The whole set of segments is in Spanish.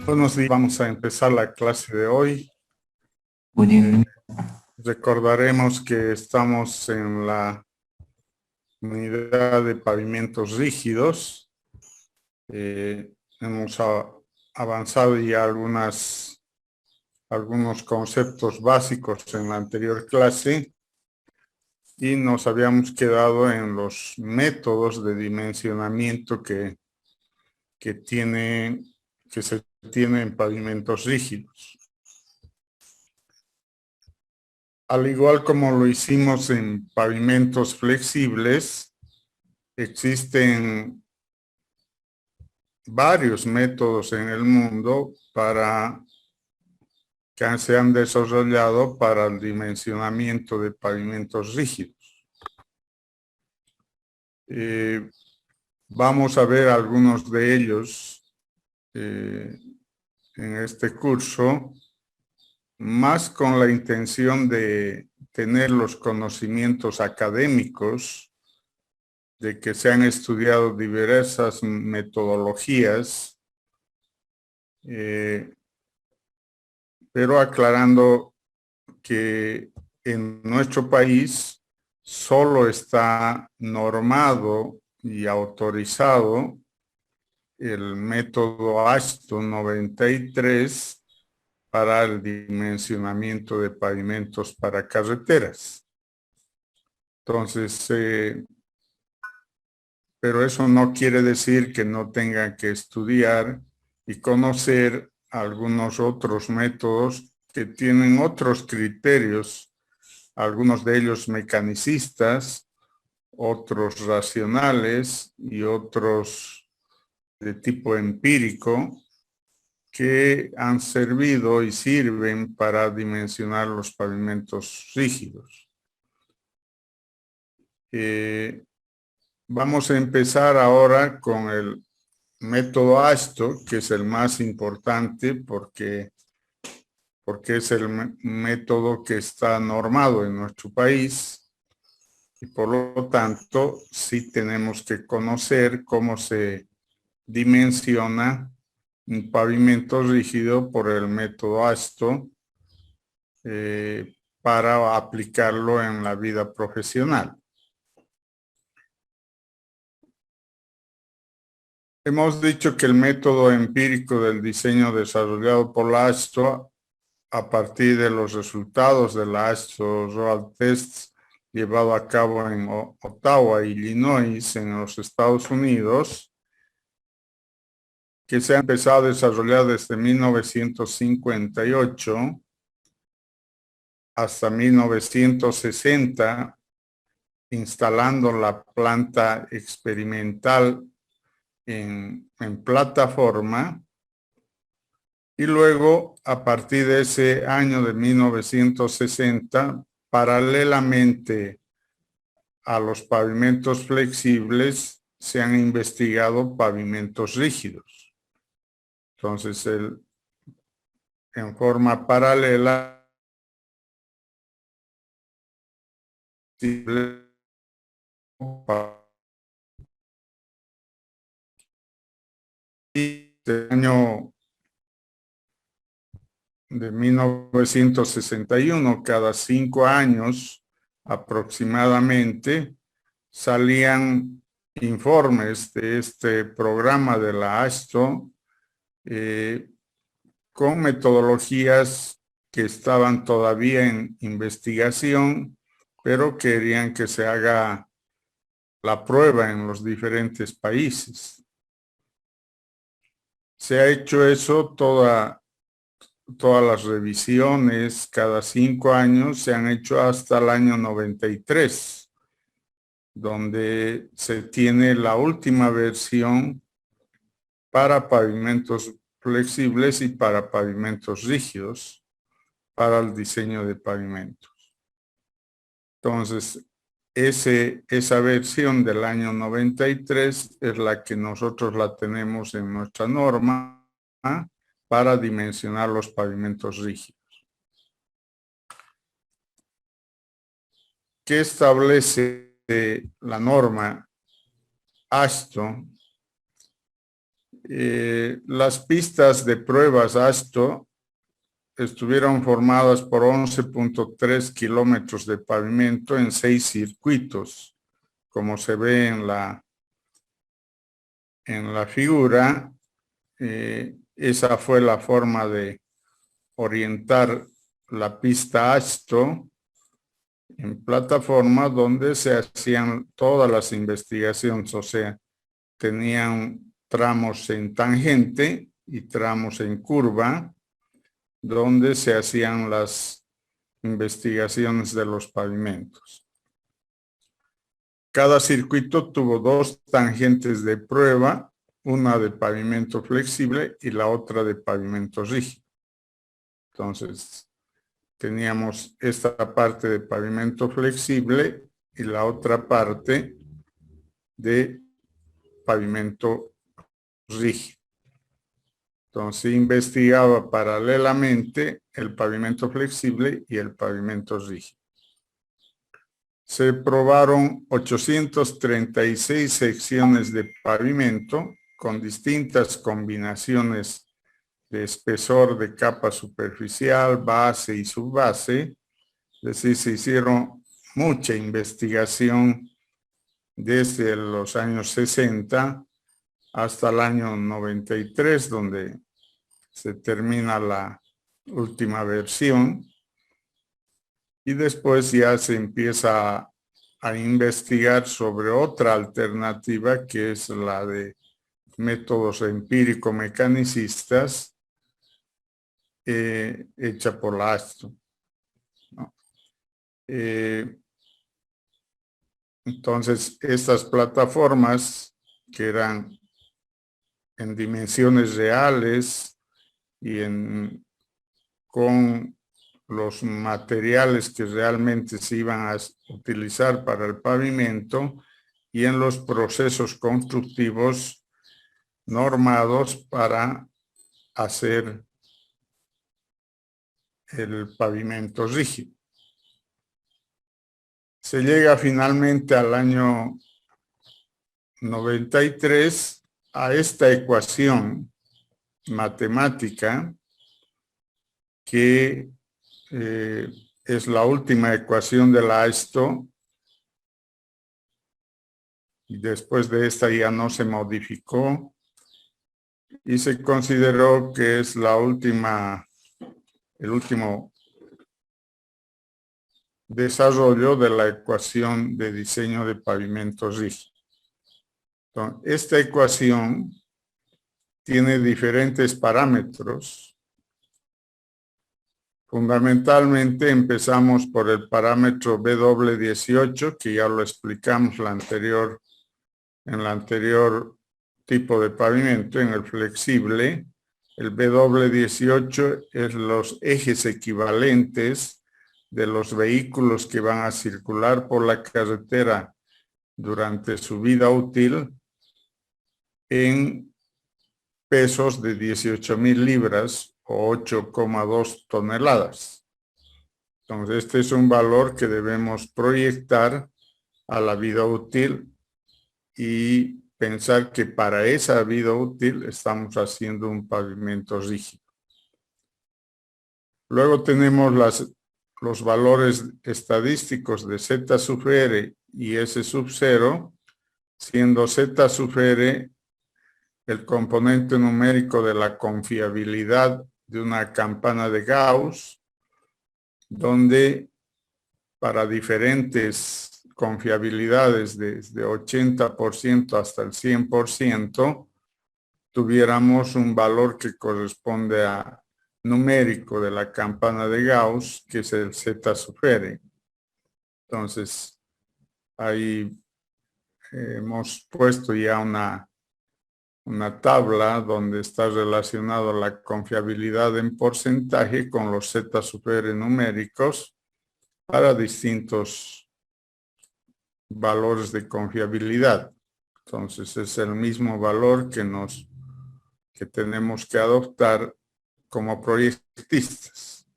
Buenos días, vamos a empezar la clase de hoy. Good evening. Recordaremos que estamos en la unidad de pavimentos rígidos. Hemos avanzado ya algunos conceptos básicos en la anterior clase y nos habíamos quedado en los métodos de dimensionamiento que se tiene en pavimentos rígidos. Al igual como lo hicimos en pavimentos flexibles, existen varios métodos en el mundo que se han desarrollado para el dimensionamiento de pavimentos rígidos. Vamos a ver algunos de ellos en este curso, más con la intención de tener los conocimientos académicos de que se han estudiado diversas metodologías, pero aclarando que en nuestro país solo está normado y autorizado el método AASHTO 93 para el dimensionamiento de pavimentos para carreteras. Entonces, pero eso no quiere decir que no tengan que estudiar y conocer algunos otros métodos que tienen otros criterios, algunos de ellos mecanicistas, otros racionales y otros de tipo empírico que han servido y sirven para dimensionar los pavimentos rígidos. Vamos a empezar ahora con el método AASHTO, que es el más importante porque es el método que está normado en nuestro país y por lo tanto sí tenemos que conocer cómo se dimensiona un pavimento rígido por el método AASHTO para aplicarlo en la vida profesional. Hemos dicho que el método empírico del diseño desarrollado por la AASHTO a partir de los resultados de la AASHTO Road Tests llevado a cabo en Ottawa, Illinois, en los Estados Unidos, que se ha empezado a desarrollar desde 1958 hasta 1960, instalando la planta experimental en plataforma, y luego a partir de ese año de 1960, paralelamente a los pavimentos flexibles, se han investigado pavimentos rígidos. Entonces, en forma paralela, el año de 1961, cada 5 años aproximadamente, salían informes de este programa de la AASHTO con metodologías que estaban todavía en investigación, pero querían que se haga la prueba en los diferentes países. Se ha hecho eso, todas las revisiones cada 5 años se han hecho hasta el año 93, donde se tiene la última versión para pavimentos flexibles y para pavimentos rígidos para el diseño de pavimentos. Entonces, esa versión del año 93 es la que nosotros la tenemos en nuestra norma para dimensionar los pavimentos rígidos. ¿Qué establece la norma AASHTO? Las pistas de pruebas ASTO estuvieron formadas por 11.3 kilómetros de pavimento en 6 circuitos, como se ve en la figura. Esa fue la forma de orientar la pista ASTO en plataforma donde se hacían todas las investigaciones, o sea, tenían tramos en tangente y tramos en curva, donde se hacían las investigaciones de los pavimentos. Cada circuito tuvo 2 tangentes de prueba, una de pavimento flexible y la otra de pavimento rígido. Entonces, teníamos esta parte de pavimento flexible y la otra parte de pavimento rígido. Entonces, investigaba paralelamente el pavimento flexible y el pavimento rígido. Se probaron 836 secciones de pavimento con distintas combinaciones de espesor de capa superficial, base y subbase. Es decir, se hicieron mucha investigación desde los años 60 hasta el año 93, donde se termina la última versión. Y después ya se empieza a investigar sobre otra alternativa, que es la de métodos empírico-mecanicistas, hecha por la ASTO, ¿no? Entonces, estas plataformas que eran en dimensiones reales y con los materiales que realmente se iban a utilizar para el pavimento y en los procesos constructivos normados para hacer el pavimento rígido. Se llega finalmente al año 93 a esta ecuación matemática que es la última ecuación de la ASTO, y después de esta ya no se modificó y se consideró que es el último desarrollo de la ecuación de diseño de pavimentos rígidos. Entonces, esta ecuación tiene diferentes parámetros. Fundamentalmente empezamos por el parámetro W18, que ya lo explicamos en el anterior tipo de pavimento, en el flexible. El W18 es los ejes equivalentes de los vehículos que van a circular por la carretera durante su vida útil en pesos de 18,000 libras o 8,2 toneladas. Entonces, este es un valor que debemos proyectar a la vida útil y pensar que para esa vida útil estamos haciendo un pavimento rígido. Luego tenemos los valores estadísticos de Z sub R y S sub 0, siendo Z sub R el componente numérico de la confiabilidad de una campana de Gauss, donde para diferentes confiabilidades desde 80% hasta el 100%, tuviéramos un valor que corresponde a numérico de la campana de Gauss, que es el Z sub R. Entonces, ahí hemos puesto ya una tabla donde está relacionado la confiabilidad en porcentaje con los Z sub R numéricos para distintos valores de confiabilidad. Entonces es el mismo valor que tenemos que adoptar como proyectistas.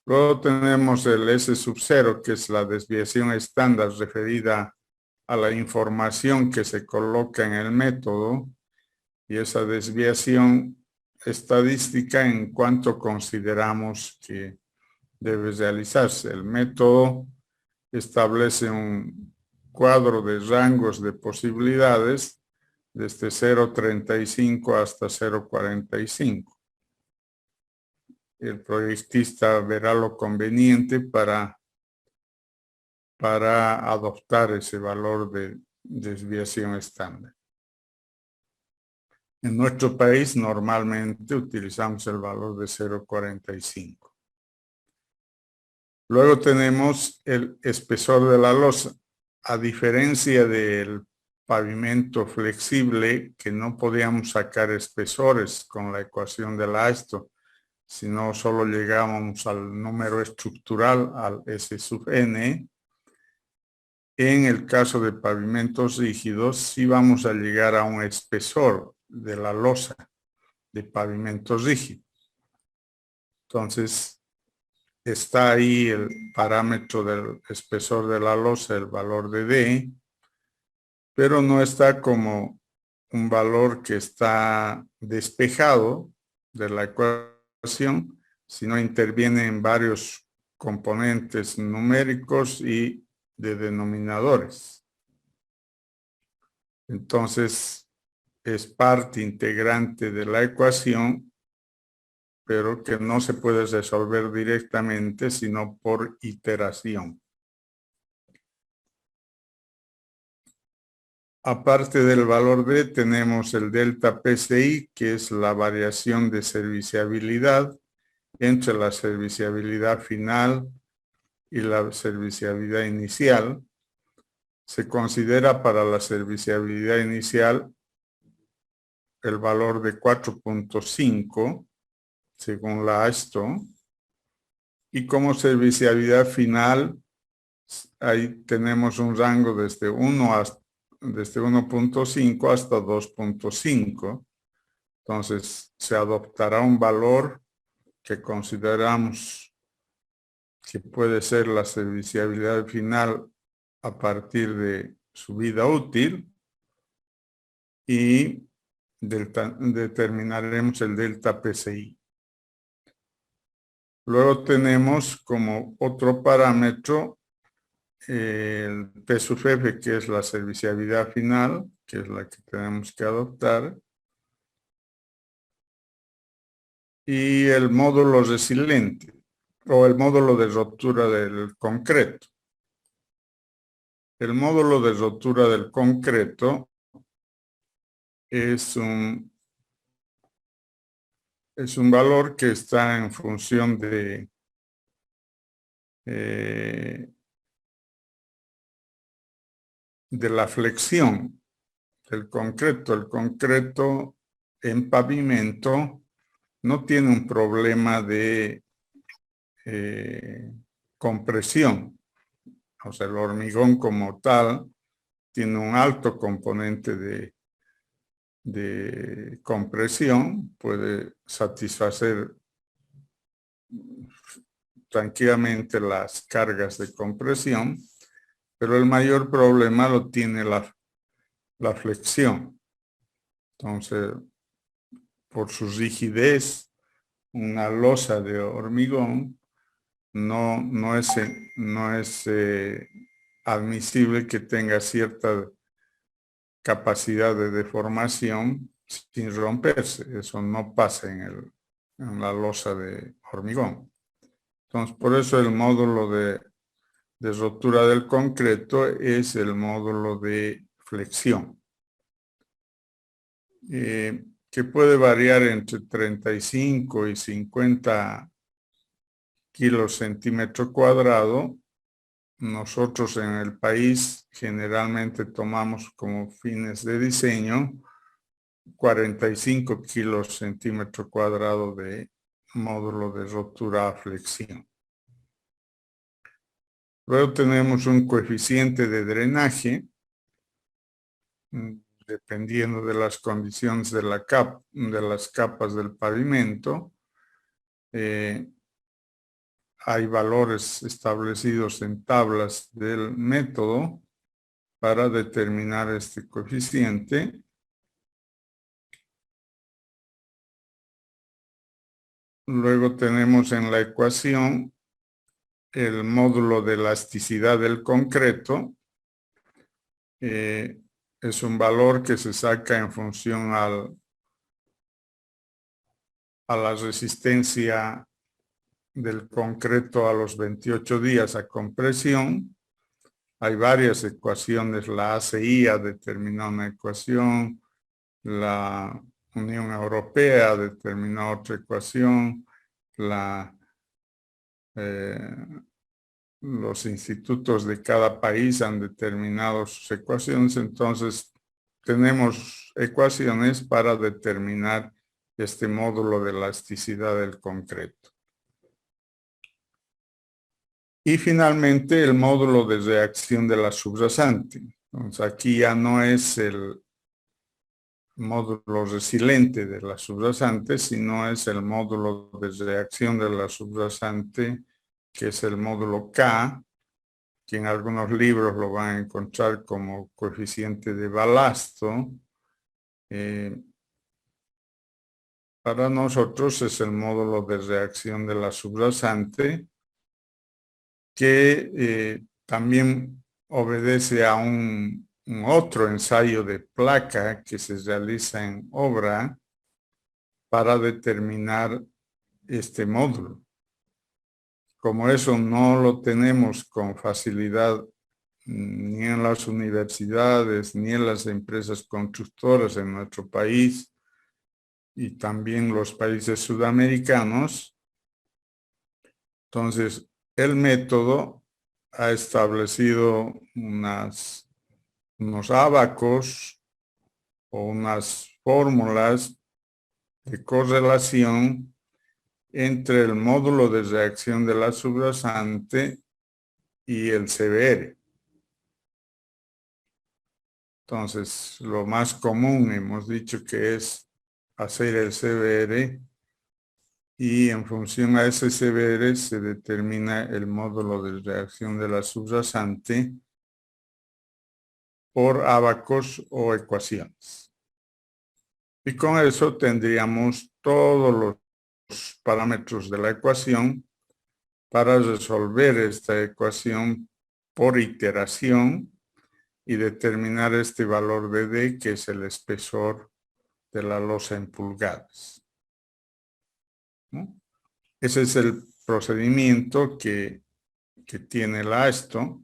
Luego tenemos el S sub 0, que es la desviación estándar referida a la información que se coloca en el método, y esa desviación estadística en cuanto consideramos que debe realizarse. El método establece un cuadro de rangos de posibilidades desde 0,35 hasta 0,45. El proyectista verá lo conveniente para adoptar ese valor de desviación estándar. En nuestro país normalmente utilizamos el valor de 0,45. Luego tenemos el espesor de la losa. A diferencia del pavimento flexible, que no podíamos sacar espesores con la ecuación de la AESTO, sino solo llegábamos al número estructural, al S sub n. En el caso de pavimentos rígidos, sí vamos a llegar a un espesor de la losa de pavimento rígido. Entonces, está ahí el parámetro del espesor de la losa, el valor de D, pero no está como un valor que está despejado de la ecuación, sino interviene en varios componentes numéricos y de denominadores. Entonces, es parte integrante de la ecuación, pero que no se puede resolver directamente, sino por iteración. Aparte del valor D, tenemos el delta PCI, que es la variación de serviciabilidad entre la serviciabilidad final y la serviciabilidad inicial. Se considera para la serviciabilidad inicial el valor de 4.5, según la AESTO, y como serviciabilidad final, ahí tenemos un rango desde 1.5 hasta 2.5. Entonces, se adoptará un valor que consideramos que puede ser la serviciabilidad final a partir de su vida útil y determinaremos el delta PCI. Luego tenemos como otro parámetro el P sub F, que es la serviciabilidad final, que es la que tenemos que adoptar, y el módulo resiliente o el módulo de rotura del concreto. El módulo de rotura del concreto es un valor que está en función de la flexión del concreto. El concreto en pavimento no tiene un problema de compresión. O sea, el hormigón como tal tiene un alto componente de compresión, puede satisfacer tranquilamente las cargas de compresión, pero el mayor problema lo tiene la flexión. Entonces, por su rigidez, una losa de hormigón no es admisible que tenga cierta capacidad de deformación sin romperse. Eso no pasa en la losa de hormigón. Entonces, por eso el módulo de rotura del concreto es el módulo de flexión, que puede variar entre 35 y 50 kilos centímetro cuadrado. Nosotros en el país generalmente tomamos como fines de diseño 45 kilos centímetro cuadrado de módulo de rotura a flexión. Luego tenemos un coeficiente de drenaje, dependiendo de las condiciones de las capas del pavimento. Hay valores establecidos en tablas del método para determinar este coeficiente. luego tenemos en la ecuación el módulo de elasticidad del concreto. Es un valor que se saca en función a la resistencia del concreto a los 28 días a compresión. Hay varias ecuaciones. La ACI ha determinado una ecuación, la Unión Europea determinó otra ecuación, los institutos de cada país han determinado sus ecuaciones. Entonces tenemos ecuaciones para determinar este módulo de elasticidad del concreto. Y finalmente el módulo de reacción de la subrasante. Entonces aquí ya no es el módulo resiliente de la subrasante, sino es el módulo de reacción de la subrasante, que es el módulo K, que en algunos libros lo van a encontrar como coeficiente de balasto. Para nosotros es el módulo de reacción de la subrasante, que también obedece a un otro ensayo de placa que se realiza en obra para determinar este módulo. Como eso no lo tenemos con facilidad ni en las universidades, ni en las empresas constructoras en nuestro país y también los países sudamericanos, entonces el método ha establecido unos ábacos o unas fórmulas de correlación entre el módulo de reacción de la subrasante y el CBR. Entonces, lo más común hemos dicho que es hacer el CBR y en función a ese CBR se determina el módulo de reacción de la subrasante por ábacos o ecuaciones. Y con eso tendríamos todos los parámetros de la ecuación para resolver esta ecuación por iteración y determinar este valor de D, que es el espesor de la losa en pulgadas, ¿no? Ese es el procedimiento que tiene el AESTO.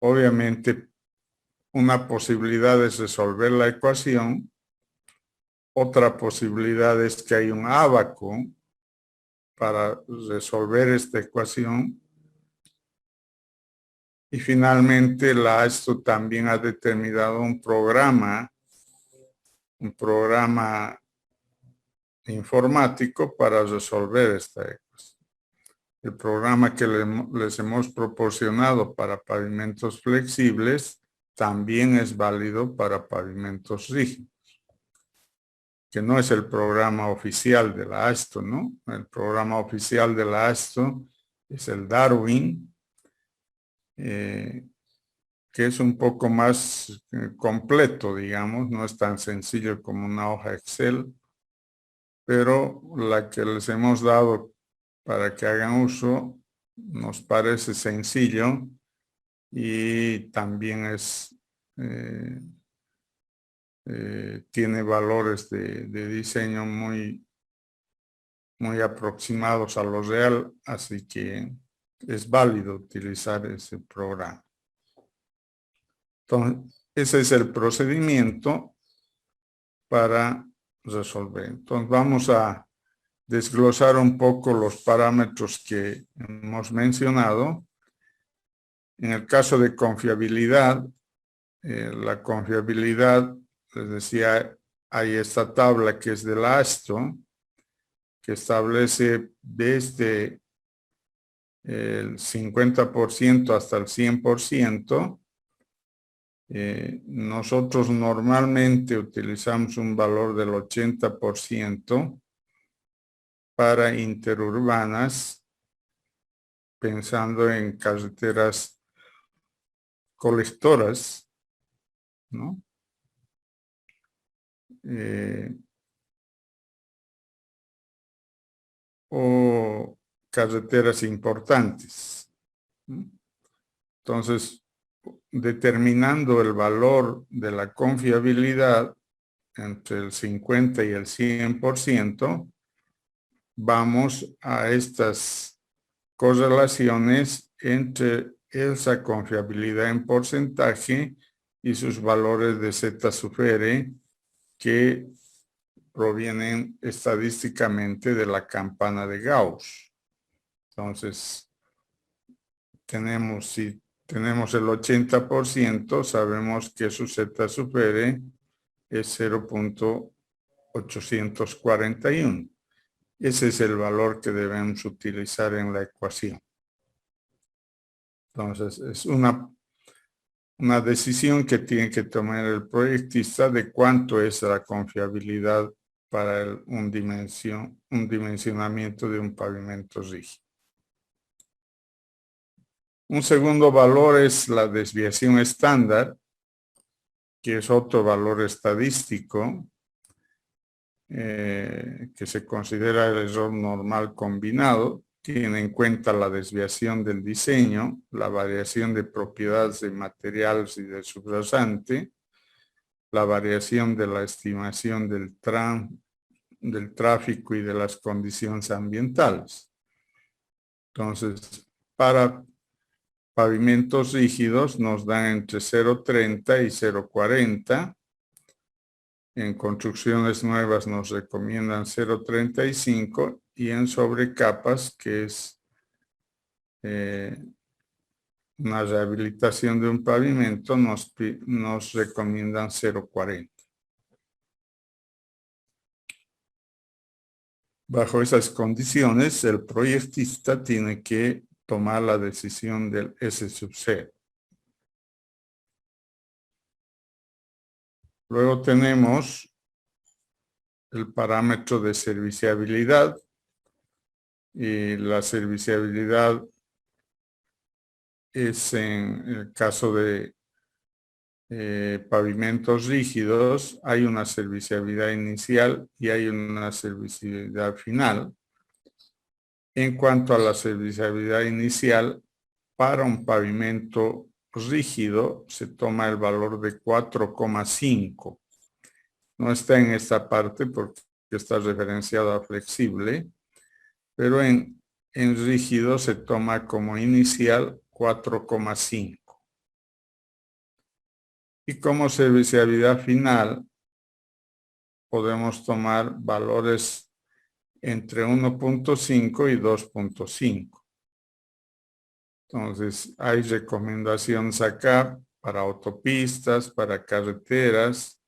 Obviamente, una posibilidad es resolver la ecuación. Otra posibilidad es que hay un ábaco para resolver esta ecuación. Y finalmente, la AESTO también ha determinado un programa informático para resolver esta ecuación. El programa que les hemos proporcionado para pavimentos flexibles también es válido para pavimentos rígidos, que no es el programa oficial de la AESTO, ¿no? El programa oficial de la AESTO es el Darwin, que es un poco más completo, digamos, no es tan sencillo como una hoja Excel, pero la que les hemos dado para que hagan uso nos parece sencillo y también tiene valores de diseño muy aproximados a lo real, así que es válido utilizar ese programa. Entonces, ese es el procedimiento para resolver. Entonces, vamos a desglosar un poco los parámetros que hemos mencionado. En el caso de confiabilidad, la confiabilidad, les decía, hay esta tabla que es del AESTO, que establece desde el 50% hasta el 100%. Nosotros normalmente utilizamos un valor del 80% para interurbanas, pensando en carreteras colectoras, ¿no? o carreteras importantes. Entonces, determinando el valor de la confiabilidad entre el 50 y el 100%, vamos a estas correlaciones entre esa confiabilidad en porcentaje y sus valores de Z sub R que provienen estadísticamente de la campana de Gauss. Entonces, si tenemos el 80%, sabemos que su Z sub R es 0.841. Ese es el valor que debemos utilizar en la ecuación. Entonces, es una decisión que tiene que tomar el proyectista de cuánto es la confiabilidad para un dimensionamiento de un pavimento rígido. Un segundo valor es la desviación estándar, que es otro valor estadístico que se considera el error normal combinado. Tiene en cuenta la desviación del diseño, la variación de propiedades de materiales y del subrasante, la variación de la estimación del tráfico y de las condiciones ambientales. Entonces, para pavimentos rígidos nos dan entre 0.30 y 0.40. En construcciones nuevas nos recomiendan 0.35 y en sobrecapas, que es una rehabilitación de un pavimento, nos recomiendan 0.40. Bajo esas condiciones, el proyectista tiene que tomar la decisión del S sub 0. Luego tenemos el parámetro de serviciabilidad. Y la serviciabilidad es en el caso de pavimentos rígidos, hay una serviciabilidad inicial y hay una serviciabilidad final. En cuanto a la serviciabilidad inicial, para un pavimento rígido se toma el valor de 4,5. No está en esta parte porque está referenciado a flexible, pero en rígido se toma como inicial 4,5. Y como serviciabilidad final podemos tomar valores entre 1.5 y 2.5. Entonces, hay recomendaciones acá para autopistas, para carreteras,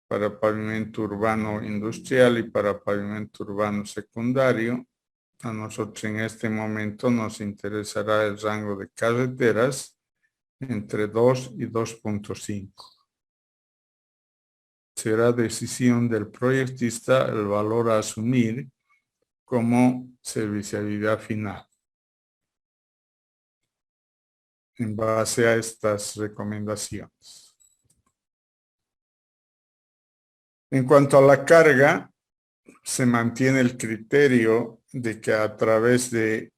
para pavimento urbano industrial y para pavimento urbano secundario. A nosotros en este momento nos interesará el rango de carreteras entre 2 y 2.5. Será decisión del proyectista el valor a asumir como serviciabilidad final. En base a estas recomendaciones. En cuanto a la carga, se mantiene el criterio de que a través de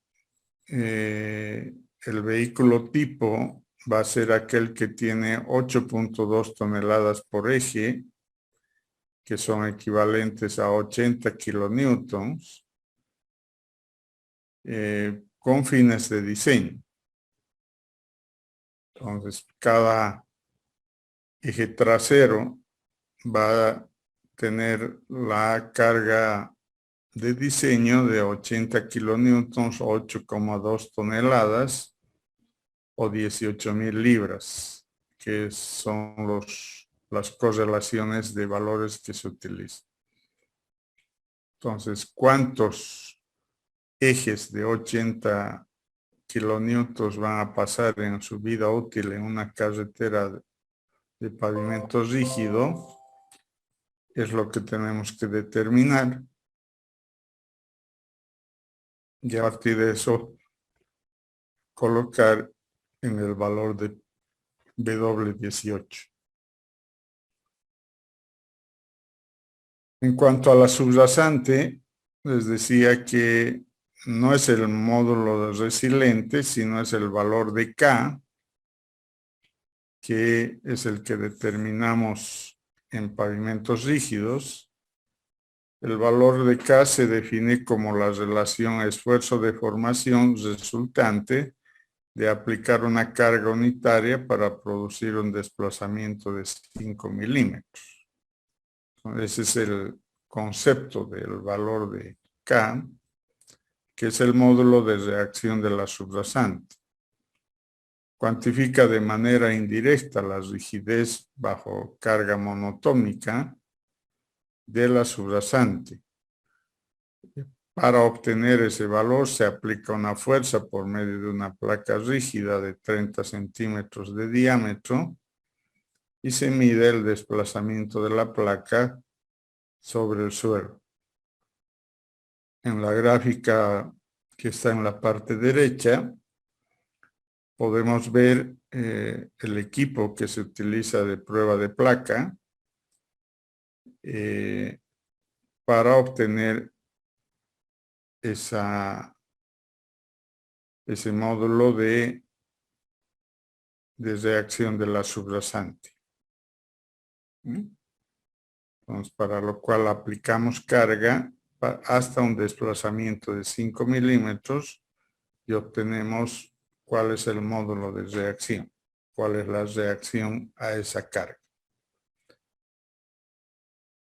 el vehículo tipo va a ser aquel que tiene 8.2 toneladas por eje, que son equivalentes a 80 kilonewtons, con fines de diseño. Entonces, cada eje trasero va a tener la carga de diseño de 80 kilonewtons, 8,2 toneladas o 18,000 libras, que son las correlaciones de valores que se utilizan. Entonces, ¿cuántos ejes de 80 kilonewtons van a pasar en su vida útil en una carretera de pavimento rígido? Es lo que tenemos que determinar. Y a partir de eso, colocar en el valor de W18. En cuanto a la subrasante, les decía que no es el módulo de resiliente, sino es el valor de K, que es el que determinamos en pavimentos rígidos. El valor de K se define como la relación esfuerzo de formación resultante de aplicar una carga unitaria para producir un desplazamiento de 5 milímetros. Ese es el concepto del valor de K, que es el módulo de reacción de la subrasante. Cuantifica de manera indirecta la rigidez bajo carga monotómica de la subrasante. Para obtener ese valor se aplica una fuerza por medio de una placa rígida de 30 centímetros de diámetro y se mide el desplazamiento de la placa sobre el suelo. En la gráfica que está en la parte derecha, podemos ver el equipo que se utiliza de prueba de placa para obtener ese módulo de reacción de la subrasante. Entonces, para lo cual aplicamos carga hasta un desplazamiento de 5 milímetros y obtenemos cuál es el módulo de reacción, cuál es la reacción a esa carga.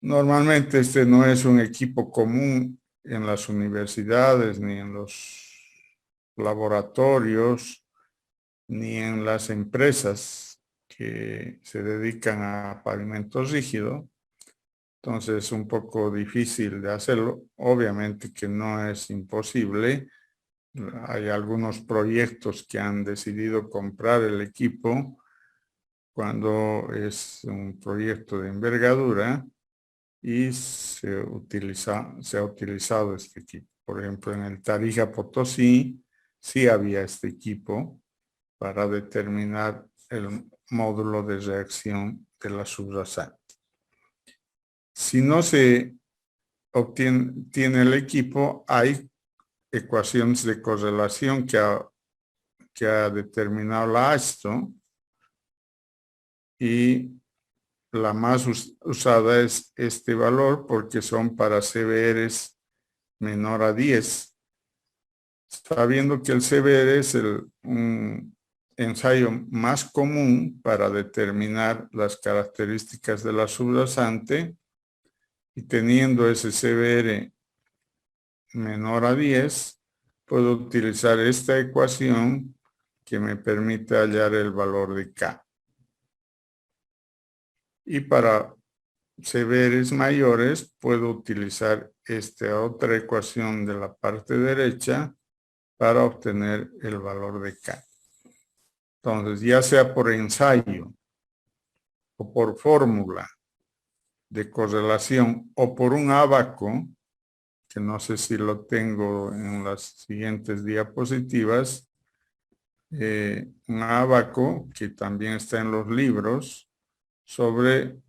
Normalmente este no es un equipo común en las universidades, ni en los laboratorios, ni en las empresas que se dedican a pavimentos rígidos. Entonces es un poco difícil de hacerlo. Obviamente que no es imposible. Hay algunos proyectos que han decidido comprar el equipo cuando es un proyecto de envergadura y se ha utilizado este equipo. Por ejemplo, en el Tarija Potosí sí había este equipo para determinar el módulo de reacción de la subrasante. Si no se tiene el equipo, hay ecuaciones de correlación que ha determinado la ASTO y la más usada es este valor porque son para CBRs menor a 10. Sabiendo que el CBR es un ensayo más común para determinar las características de la subrasante y teniendo ese CBR menor a 10, puedo utilizar esta ecuación que me permite hallar el valor de K. Y para CBRs mayores, puedo utilizar esta otra ecuación de la parte derecha para obtener el valor de K. Entonces, ya sea por ensayo o por fórmula de correlación o por un ábaco, que no sé si lo tengo en las siguientes diapositivas, un ábaco que también está en los libros sobre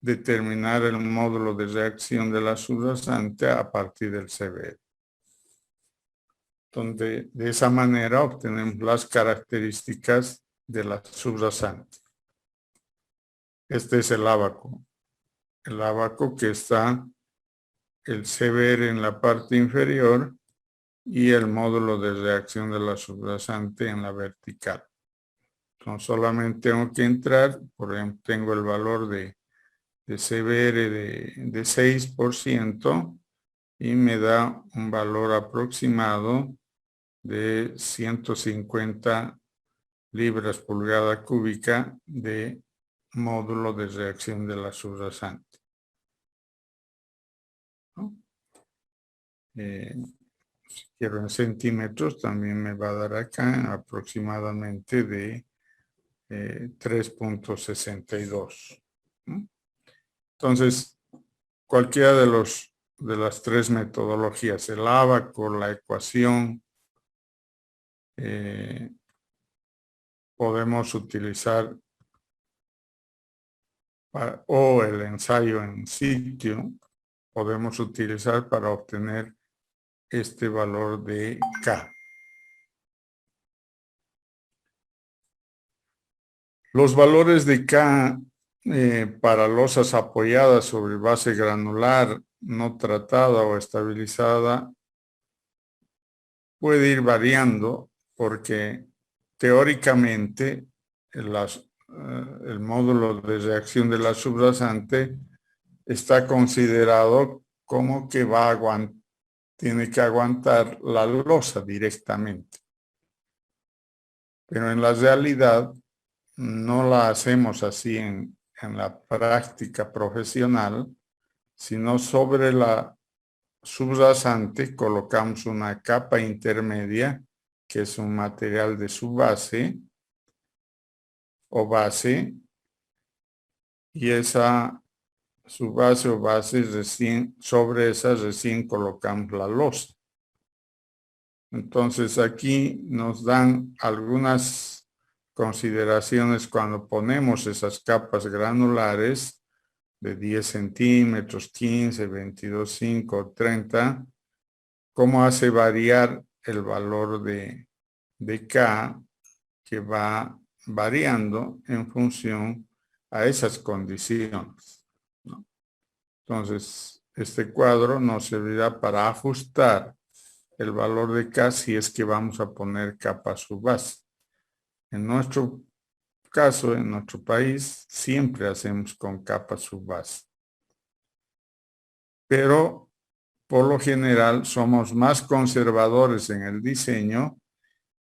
determinar el módulo de reacción de la subrasante a partir del CBR. Donde de esa manera obtenemos las características de la subrasante. Este es el ábaco. El ábaco que está el CBR en la parte inferior y el módulo de reacción de la subrasante en la vertical. Entonces solamente tengo que entrar, por ejemplo, tengo el valor de CBR de 6% y me da un valor aproximado de 150 libras pulgada cúbica de módulo de reacción de la subrasante. ¿No? Si quiero en centímetros, también me va a dar acá aproximadamente de 3.62. ¿No? Entonces, cualquiera de las tres metodologías, el ábaco, la ecuación, podemos utilizar o el ensayo en sitio podemos utilizar para obtener este valor de K. Los valores de K para losas apoyadas sobre base granular, no tratada o estabilizada, puede ir variando porque teóricamente el módulo de reacción de la subrasante está considerado como que tiene que aguantar la losa directamente. Pero en la realidad no la hacemos así en la práctica profesional, sino sobre la subrasante colocamos una capa intermedia, que es un material de subbase o base, y esa subbase o base sobre esa recién colocamos la losa. Entonces aquí nos dan algunas consideraciones cuando ponemos esas capas granulares de 10 centímetros, 15, 22, 5, 30, cómo hace variar el valor de K, que va variando en función a esas condiciones, ¿no? Entonces, este cuadro nos servirá para ajustar el valor de K si es que vamos a poner capa subbase. En nuestro caso, en nuestro país, siempre hacemos con capa subbase. Pero, por lo general, somos más conservadores en el diseño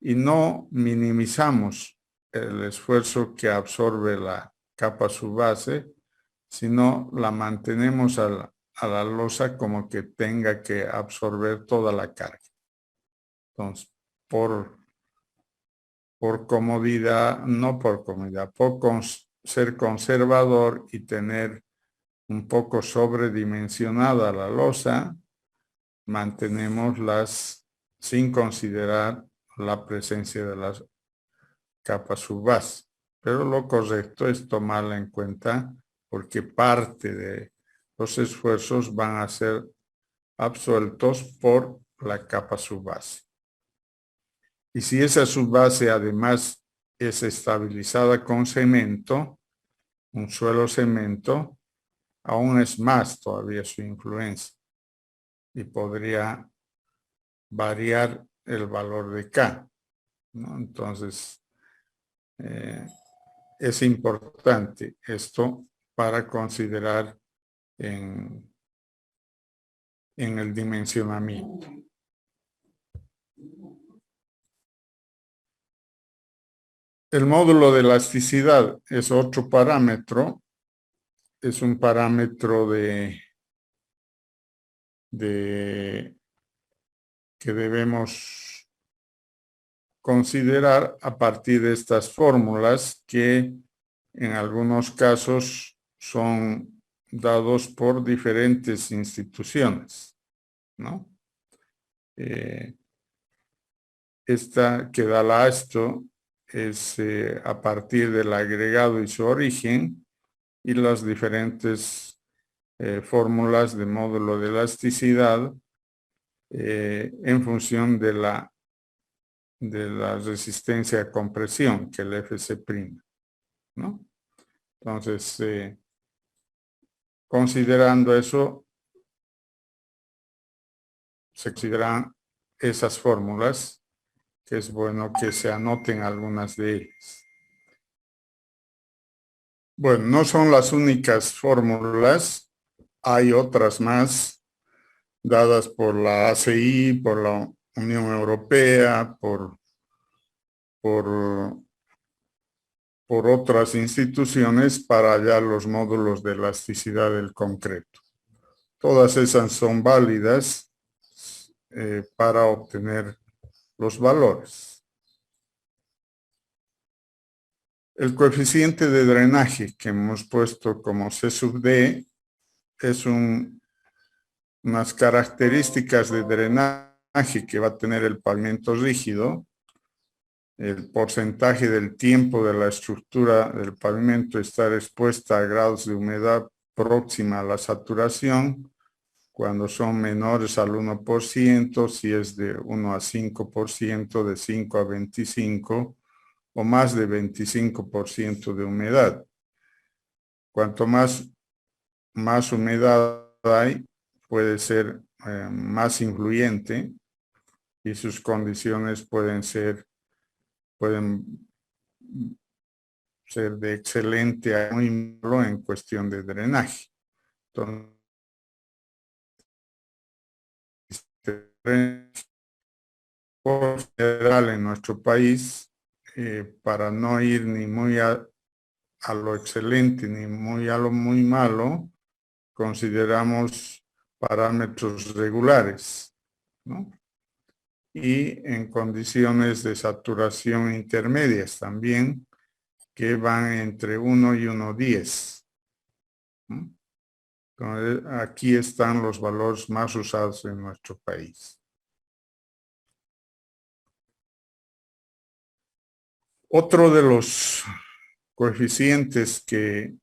y no minimizamos el esfuerzo que absorbe la capa subbase, sino la mantenemos a la losa como que tenga que absorber toda la carga. Entonces, por comodidad, no por comodidad, por ser conservador y tener un poco sobredimensionada la losa, mantenemos sin considerar la presencia de las capas subbase. Pero lo correcto es tomarla en cuenta porque parte de los esfuerzos van a ser absueltos por la capa subbase. Y si esa subbase además es estabilizada con cemento, un suelo cemento, aún es más todavía su influencia y podría variar el valor de K, ¿no? Entonces, es importante esto para considerar en el dimensionamiento. El módulo de elasticidad es otro parámetro. Es un parámetro que debemos considerar a partir de estas fórmulas que en algunos casos son dados por diferentes instituciones, ¿no? Esta que da la ASTO es a partir del agregado y su origen y las diferentes fórmulas de módulo de elasticidad en función de la resistencia a compresión, que es el FC', ¿no? Entonces, considerando eso, se consideran esas fórmulas, que es bueno que se anoten algunas de ellas. Bueno, no son las únicas fórmulas, hay otras más dadas por la ACI, por la Unión Europea, por otras instituciones para hallar los módulos de elasticidad del concreto. Todas esas son válidas para obtener los valores. El coeficiente de drenaje que hemos puesto como C sub D es unas características de drenaje que va a tener el pavimento rígido, el porcentaje del tiempo de la estructura del pavimento estar expuesta a grados de humedad próxima a la saturación, Cuando son menores al 1%, si es de 1 a 5%, de 5 a 25 o más de 25% de humedad. Cuanto más humedad hay, puede ser más influyente y sus condiciones pueden ser de excelente a muy malo en cuestión de drenaje. Entonces, por general en nuestro país, para no ir ni muy a lo excelente ni muy a lo muy malo, consideramos parámetros regulares, ¿no? Y en condiciones de saturación intermedias también, que van entre 1 y 1,10. ¿No? Entonces, aquí están los valores más usados en nuestro país. Otro de los coeficientes que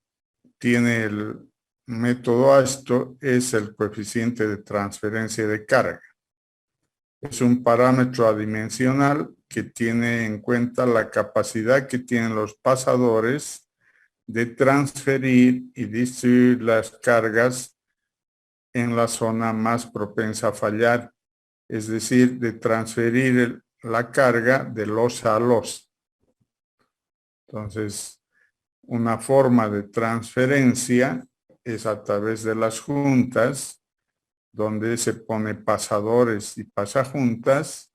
tiene el método ASTO es el coeficiente de transferencia de carga. Es un parámetro adimensional que tiene en cuenta la capacidad que tienen los pasadores de transferir y distribuir las cargas en la zona más propensa a fallar, es decir, de transferir la carga de losa a losa. Entonces, una forma de transferencia es a través de las juntas, donde se pone pasadores y pasajuntas,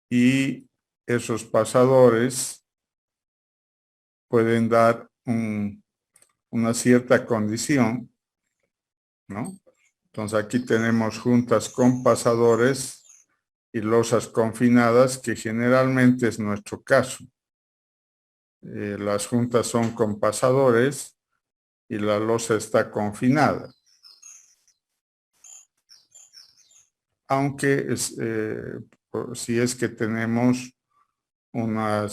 y esos pasadores pueden dar una cierta condición, ¿no? Entonces aquí tenemos juntas con pasadores y losas confinadas, que generalmente es nuestro caso. Las juntas son con pasadores y la losa está confinada. Aunque si es que tenemos una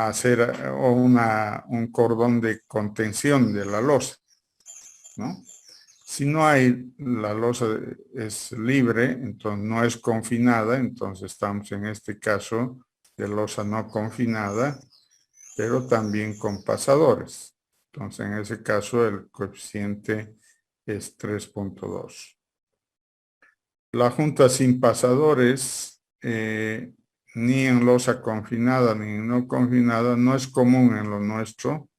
acera o un cordón de contención de la losa, ¿no? Si no hay, la losa es libre, entonces no es confinada, entonces estamos en este caso de losa no confinada, pero también con pasadores. Entonces en ese caso el coeficiente es 3.2. La junta sin pasadores, ni en losa confinada ni en no confinada, no es común en lo nuestro,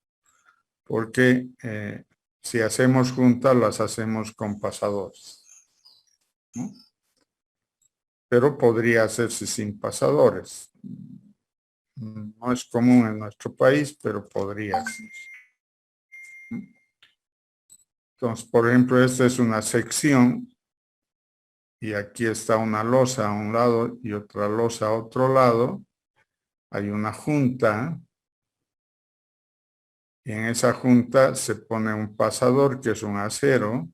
porque si hacemos juntas, las hacemos con pasadores, ¿no? Pero podría hacerse sin pasadores. No es común en nuestro país, pero podría ser. Entonces, por ejemplo, esta es una sección y aquí está una losa a un lado y otra losa a otro lado. Hay una junta y en esa junta se pone un pasador que es un acero,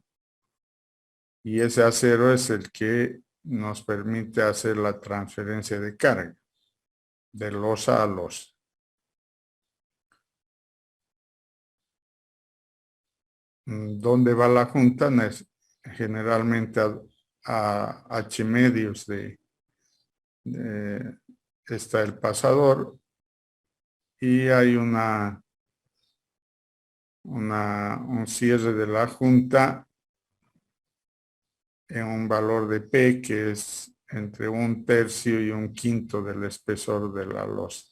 y ese acero es el que nos permite hacer la transferencia de carga de losa a losa. ¿Dónde va la junta? Generalmente a H medios está el pasador, y hay un cierre de la junta en un valor de P que es entre 1/3 y 1/5 del espesor de la losa.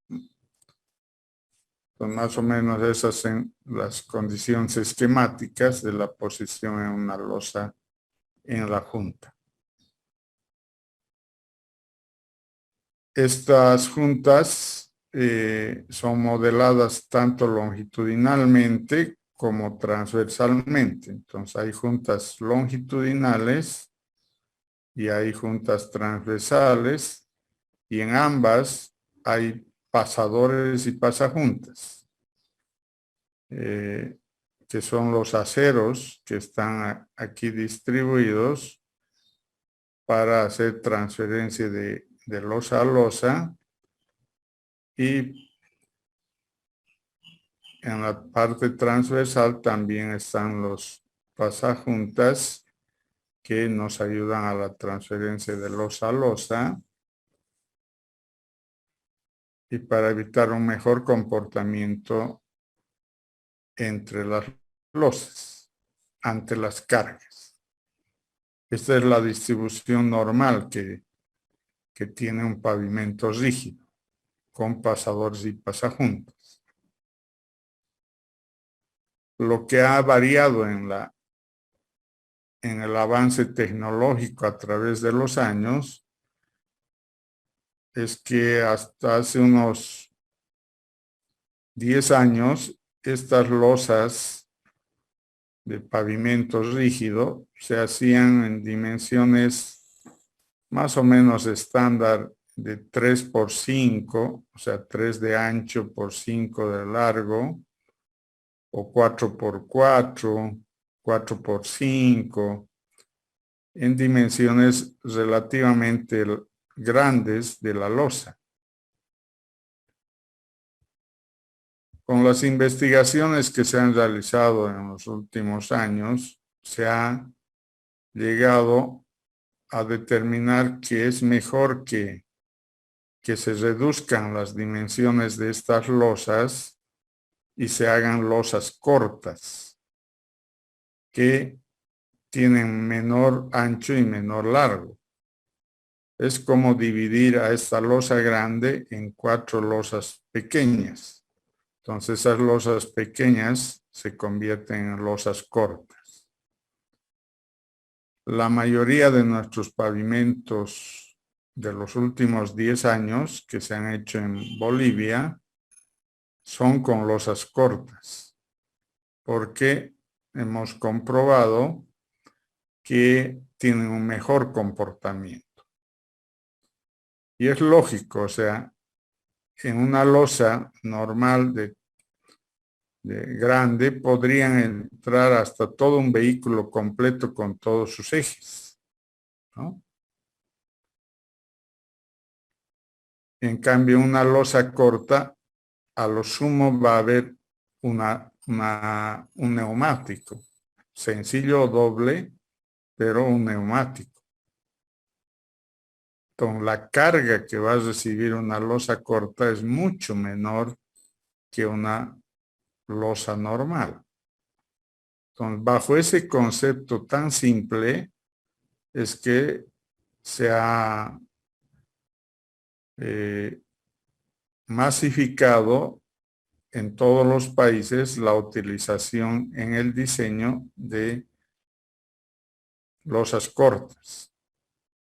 Entonces, más o menos esas son las condiciones esquemáticas de la posición en una losa en la junta. Estas juntas son modeladas tanto longitudinalmente como transversalmente. Entonces hay juntas longitudinales y hay juntas transversales, y en ambas hay pasadores y pasajuntas, que son los aceros que están aquí distribuidos para hacer transferencia de losa a losa, y en la parte transversal también están los pasajuntas que nos ayudan a la transferencia de losa a losa y para evitar un mejor comportamiento entre las losas ante las cargas. Esta es la distribución normal que tiene un pavimento rígido con pasadores y pasajuntas. Lo que ha variado en el avance tecnológico a través de los años es que hasta hace unos 10 años estas losas de pavimento rígido se hacían en dimensiones más o menos estándar de 3 por 5, o sea, 3 de ancho por 5 de largo, o 4 por 4, 4 por 5, en dimensiones relativamente grandes de la losa. Con las investigaciones que se han realizado en los últimos años, se ha llegado a determinar que es mejor que se reduzcan las dimensiones de estas losas y se hagan losas cortas, que tienen menor ancho y menor largo. Es como dividir a esta losa grande en 4 losas pequeñas. Entonces esas losas pequeñas se convierten en losas cortas. La mayoría de nuestros pavimentos de los últimos 10 años que se han hecho en Bolivia son con losas cortas, porque hemos comprobado que tienen un mejor comportamiento. Y es lógico, o sea, en una losa normal de grande podrían entrar hasta todo un vehículo completo con todos sus ejes, ¿no? En cambio, una losa corta, a lo sumo va a haber un neumático, sencillo o doble, pero un neumático. Entonces, la carga que va a recibir una losa corta es mucho menor que una losa normal. Entonces, bajo ese concepto tan simple, es que se ha masificado en todos los países la utilización en el diseño de losas cortas.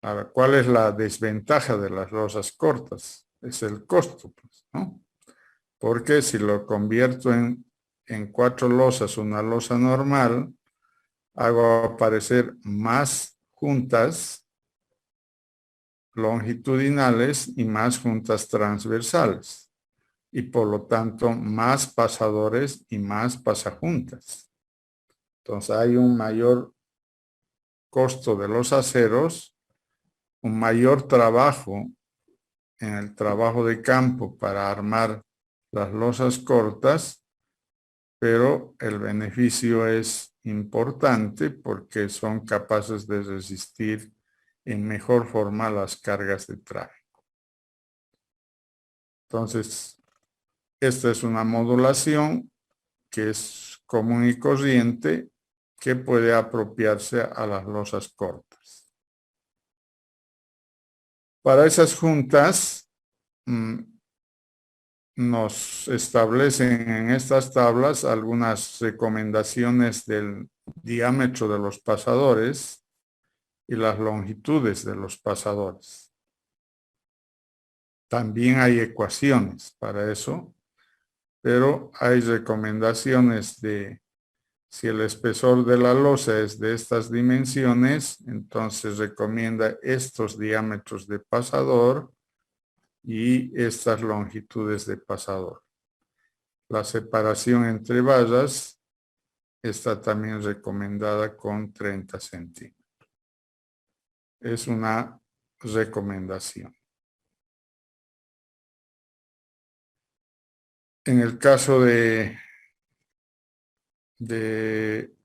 Ahora, ¿cuál es la desventaja de las losas cortas? Es el costo, pues, ¿no? Porque si lo convierto en 4 losas, una losa normal, hago aparecer más juntas longitudinales y más juntas transversales, y por lo tanto más pasadores y más pasajuntas. Entonces hay un mayor costo de los aceros, un mayor trabajo en el trabajo de campo para armar las losas cortas, pero el beneficio es importante porque son capaces de resistir en mejor forma las cargas de tráfico. Entonces, esta es una modulación que es común y corriente que puede apropiarse a las losas cortas. Para esas juntas, nos establecen en estas tablas algunas recomendaciones del diámetro de los pasadores y las longitudes de los pasadores. También hay ecuaciones para eso, pero hay recomendaciones de si el espesor de la losa es de estas dimensiones, entonces recomienda estos diámetros de pasador y estas longitudes de pasador. La separación entre vallas está también recomendada con 30 centímetros. Es una recomendación. En el caso de de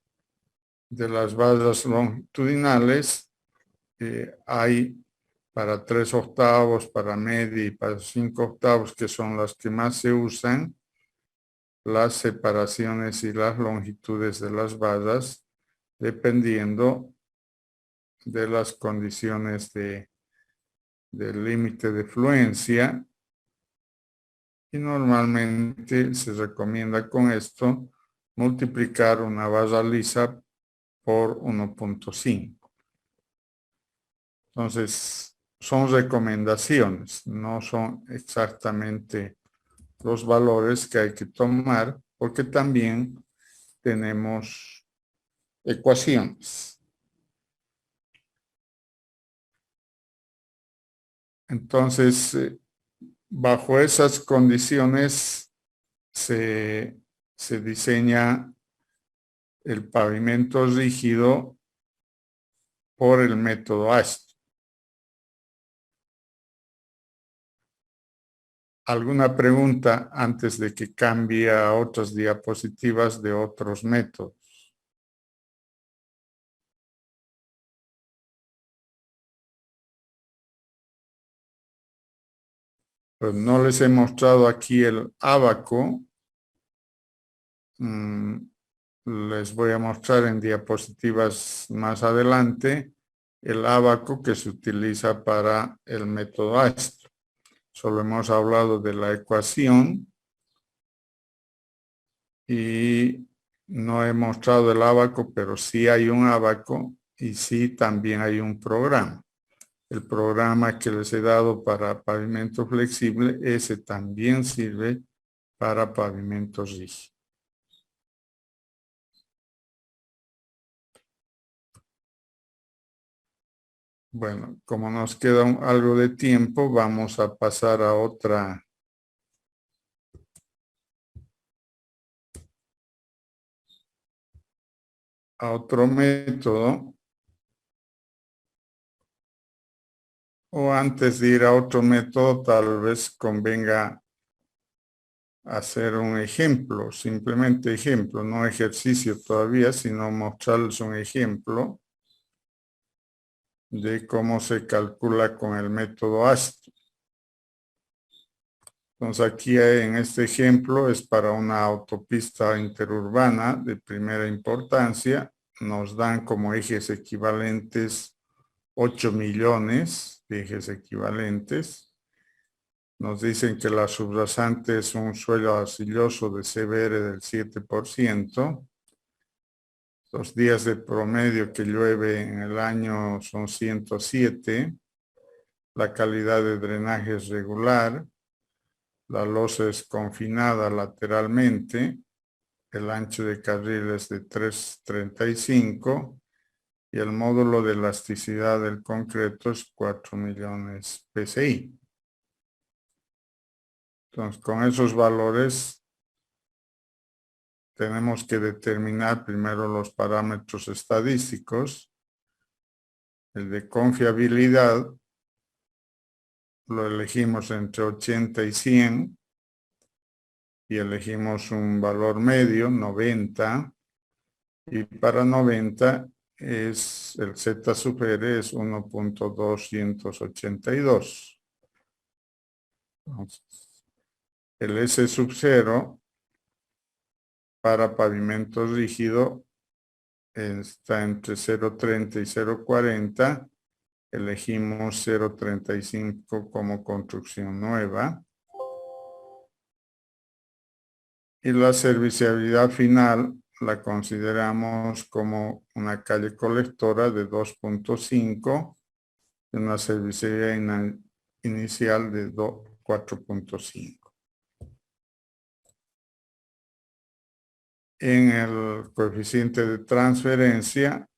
las barras longitudinales hay para 3/8, para media y para 5/8, que son las que más se usan, las separaciones y las longitudes de las barras, dependiendo de las condiciones del límite de fluencia. Y normalmente se recomienda con esto multiplicar una barra lisa por 1.5. Entonces, son recomendaciones, no son exactamente los valores que hay que tomar, porque también tenemos ecuaciones. Entonces, bajo esas condiciones se diseña el pavimento rígido por el método ASTO. ¿Alguna pregunta antes de que cambie a otras diapositivas de otros métodos? Pues no les he mostrado aquí el ábaco. Les voy a mostrar en diapositivas más adelante el ábaco que se utiliza para el método ASTO. Solo hemos hablado de la ecuación y no he mostrado el ábaco, pero sí hay un ábaco y sí también hay un programa. El programa que les he dado para pavimento flexible, ese también sirve para pavimento rígido. Bueno, como nos queda algo de tiempo, vamos a pasar a otro método. O antes de ir a otro método, tal vez convenga hacer un ejemplo, simplemente ejemplo, no ejercicio todavía, sino mostrarles un ejemplo de cómo se calcula con el método ASTO. Entonces aquí en este ejemplo es para una autopista interurbana de primera importancia. Nos dan como ejes equivalentes 8 millones de ejes equivalentes. Nos dicen que la subrasante es un suelo arcilloso de CBR del 7%. Los días de promedio que llueve en el año son 107. La calidad de drenaje es regular. La losa es confinada lateralmente. El ancho de carril es de 3.35 y el módulo de elasticidad del concreto es 4 millones PSI. Entonces, con esos valores tenemos que determinar primero los parámetros estadísticos. El de confiabilidad lo elegimos entre 80 y 100 y elegimos un valor medio, 90, y para 90 es el Z sub R es 1.282. Entonces, el S sub 0 para pavimento rígido está entre 0.30 y 0.40. Elegimos 0.35 como construcción nueva. Y la serviciabilidad final la consideramos como una calle colectora de 2.5 y una serviciabilidad inicial de 4.5. En el coeficiente de transferencia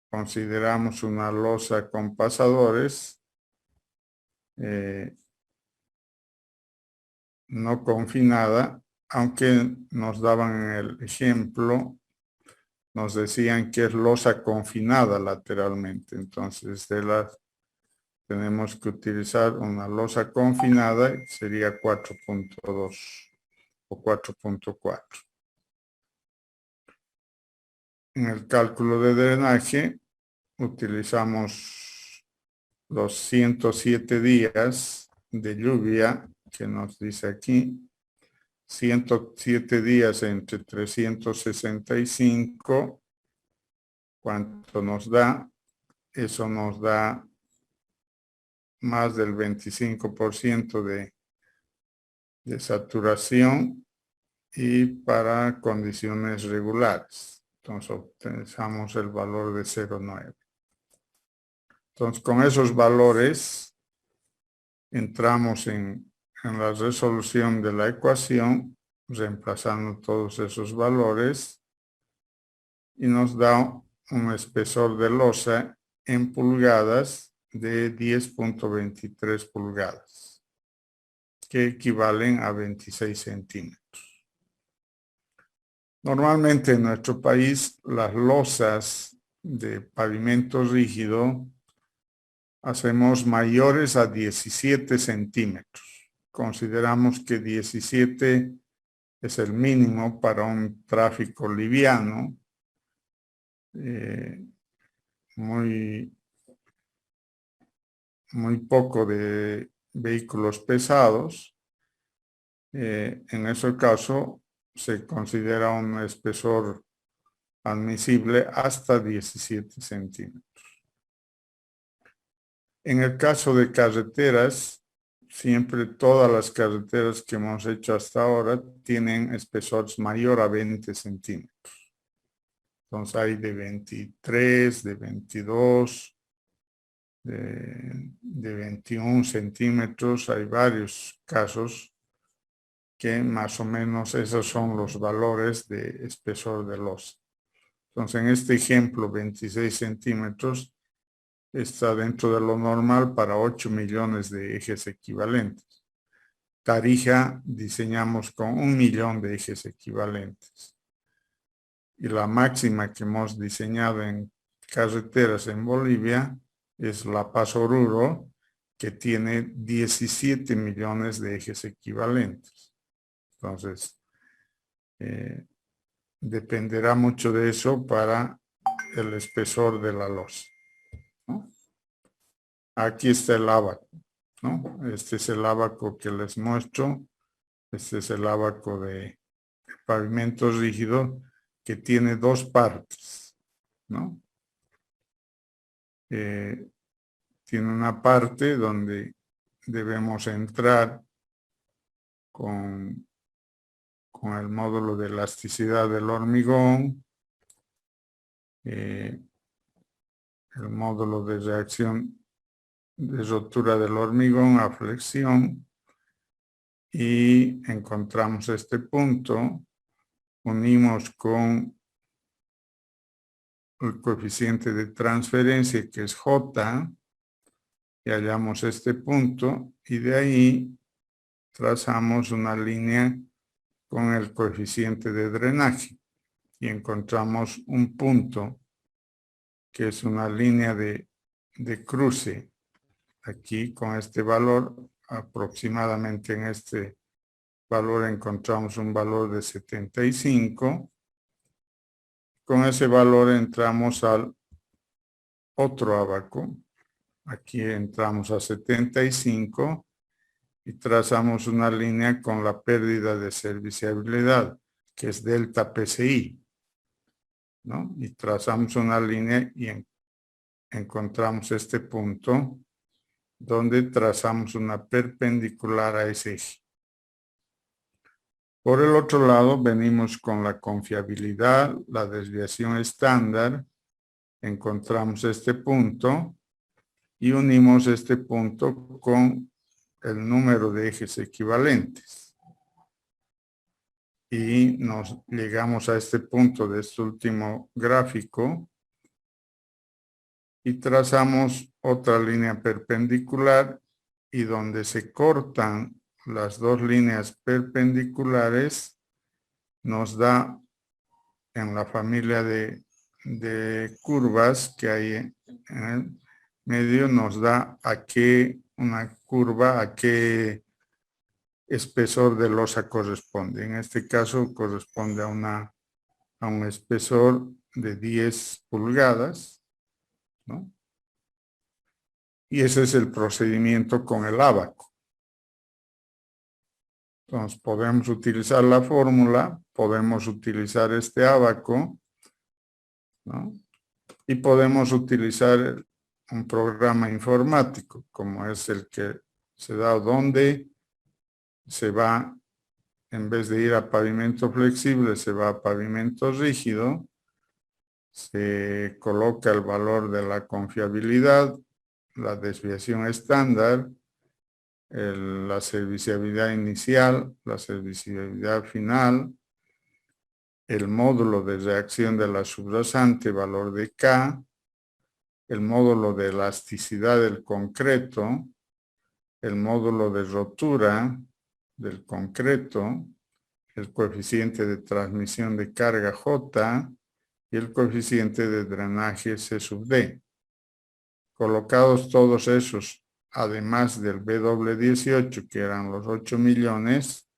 consideramos una losa con pasadores no confinada, aunque nos daban el ejemplo, nos decían que es losa confinada lateralmente. Entonces, tenemos que utilizar una losa confinada, sería 4.2 o 4.4. En el cálculo de drenaje utilizamos los 107 días de lluvia que nos dice aquí. 107 días entre 365. ¿Cuánto nos da? Eso nos da más del 25% de saturación y para condiciones regulares. Entonces obtenemos el valor de 0,9. Entonces con esos valores entramos en la resolución de la ecuación, reemplazando todos esos valores y nos da un espesor de losa en pulgadas de 10.23 pulgadas, que equivalen a 26 centímetros. Normalmente en nuestro país las losas de pavimento rígido hacemos mayores a 17 centímetros. Consideramos que 17 es el mínimo para un tráfico liviano, muy poco de vehículos pesados. En ese caso se considera un espesor admisible hasta 17 centímetros. En el caso de carreteras, siempre todas las carreteras que hemos hecho hasta ahora tienen espesores mayor a 20 centímetros. Entonces hay de 23, de 22, de 21 centímetros. Hay varios casos que más o menos esos son los valores de espesor de losa. Entonces en este ejemplo 26 centímetros está dentro de lo normal para 8 millones de ejes equivalentes. Tarija diseñamos con 1 millón de ejes equivalentes. Y la máxima que hemos diseñado en carreteras en Bolivia es La Paz Oruro, que tiene 17 millones de ejes equivalentes. Entonces, dependerá mucho de eso para el espesor de la losa, ¿no? Aquí está el ábaco, ¿no? Este es el ábaco que les muestro. Este es el ábaco de pavimento rígido que tiene dos partes, ¿no? Tiene una parte donde debemos entrar con el módulo de elasticidad del hormigón, el módulo de reacción de rotura del hormigón a flexión, y encontramos este punto, unimos con el coeficiente de transferencia que es J y hallamos este punto, y de ahí trazamos una línea con el coeficiente de drenaje y encontramos un punto que es una línea de cruce aquí con este valor. Aproximadamente en este valor encontramos un valor de 75. Con ese valor entramos al otro ábaco. Aquí entramos a 75 y trazamos una línea con la pérdida de serviciabilidad, que es delta PCI, ¿no? Y trazamos una línea y encontramos este punto donde trazamos una perpendicular a ese eje. Por el otro lado, venimos con la confiabilidad, la desviación estándar, encontramos este punto y unimos este punto con el número de ejes equivalentes. Y nos llegamos a este punto de este último gráfico y trazamos otra línea perpendicular, y donde se cortan las dos líneas perpendiculares nos da, en la familia de curvas que hay en el medio, nos da una curva a qué espesor de losa corresponde. En este caso corresponde a un espesor de 10 pulgadas, ¿no? Y ese es el procedimiento con el ábaco. Entonces podemos utilizar la fórmula, podemos utilizar este ábaco, ¿no? Y podemos utilizar un programa informático, como es el que se da donde se va, en vez de ir a pavimento flexible, se va a pavimento rígido, se coloca el valor de la confiabilidad, la desviación estándar, la serviciabilidad inicial, la serviciabilidad final, el módulo de reacción de la subrasante, valor de K, el módulo de elasticidad del concreto, el módulo de rotura del concreto, el coeficiente de transmisión de carga J y el coeficiente de drenaje C sub D. Colocados todos esos, además del BW18, que eran los 8 millones,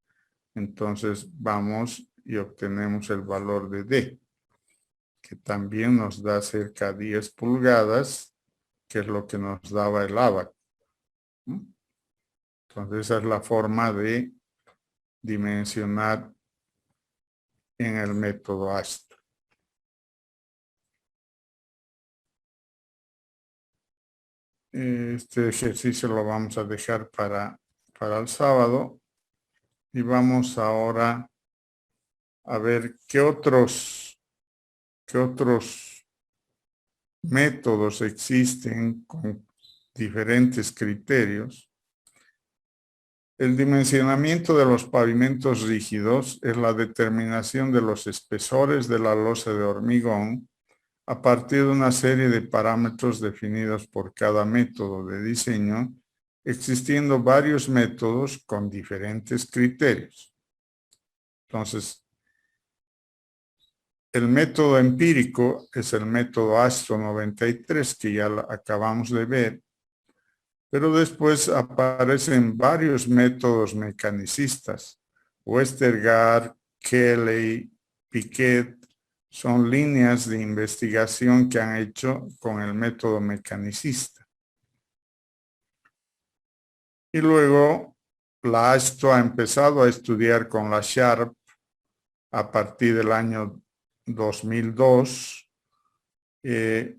entonces vamos y obtenemos el valor de D, que también nos da cerca de 10 pulgadas, que es lo que nos daba el ábaco. Entonces esa es la forma de dimensionar en el método ASTO. Este ejercicio lo vamos a dejar para el sábado y vamos ahora a ver qué otros métodos existen con diferentes criterios. El dimensionamiento de los pavimentos rígidos es la determinación de los espesores de la losa de hormigón a partir de una serie de parámetros definidos por cada método de diseño, existiendo varios métodos con diferentes criterios. Entonces, el método empírico es el método ASTO 93, que ya acabamos de ver, pero después aparecen varios métodos mecanicistas. Westergaard, Kelly, Piquet, son líneas de investigación que han hecho con el método mecanicista. Y luego la ASTO ha empezado a estudiar con la Sharp a partir del año 2002,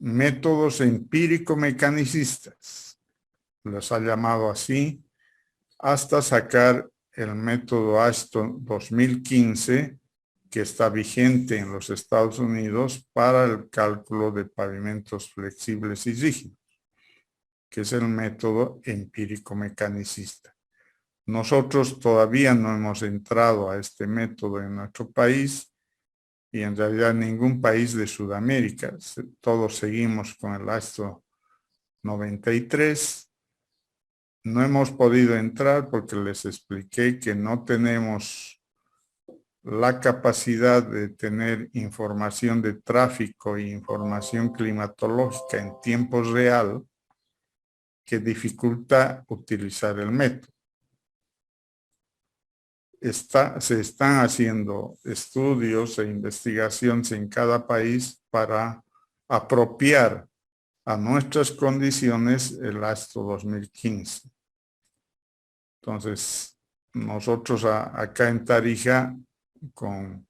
métodos empírico-mecanicistas. Los ha llamado así, hasta sacar el método ASTO 2015, que está vigente en los Estados Unidos para el cálculo de pavimentos flexibles y rígidos, que es el método empírico-mecanicista. Nosotros todavía no hemos entrado a este método en nuestro país y en realidad ningún país de Sudamérica. Todos seguimos con el ASTO 93. No hemos podido entrar porque les expliqué que no tenemos la capacidad de tener información de tráfico e información climatológica en tiempo real, que dificulta utilizar el método. Se están haciendo estudios e investigaciones en cada país para apropiar a nuestras condiciones el ASTO 2015. Entonces, nosotros acá en Tarija, con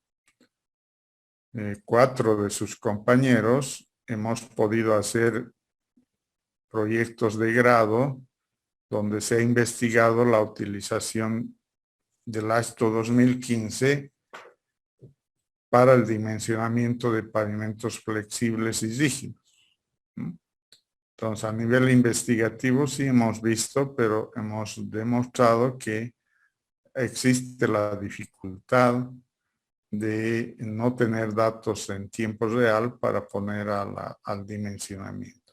4 de sus compañeros, hemos podido hacer proyectos de grado donde se ha investigado la utilización del ASTO 2015 para el dimensionamiento de pavimentos flexibles y rígidos. Entonces, a nivel investigativo sí hemos visto, pero hemos demostrado que existe la dificultad de no tener datos en tiempo real para poner al dimensionamiento.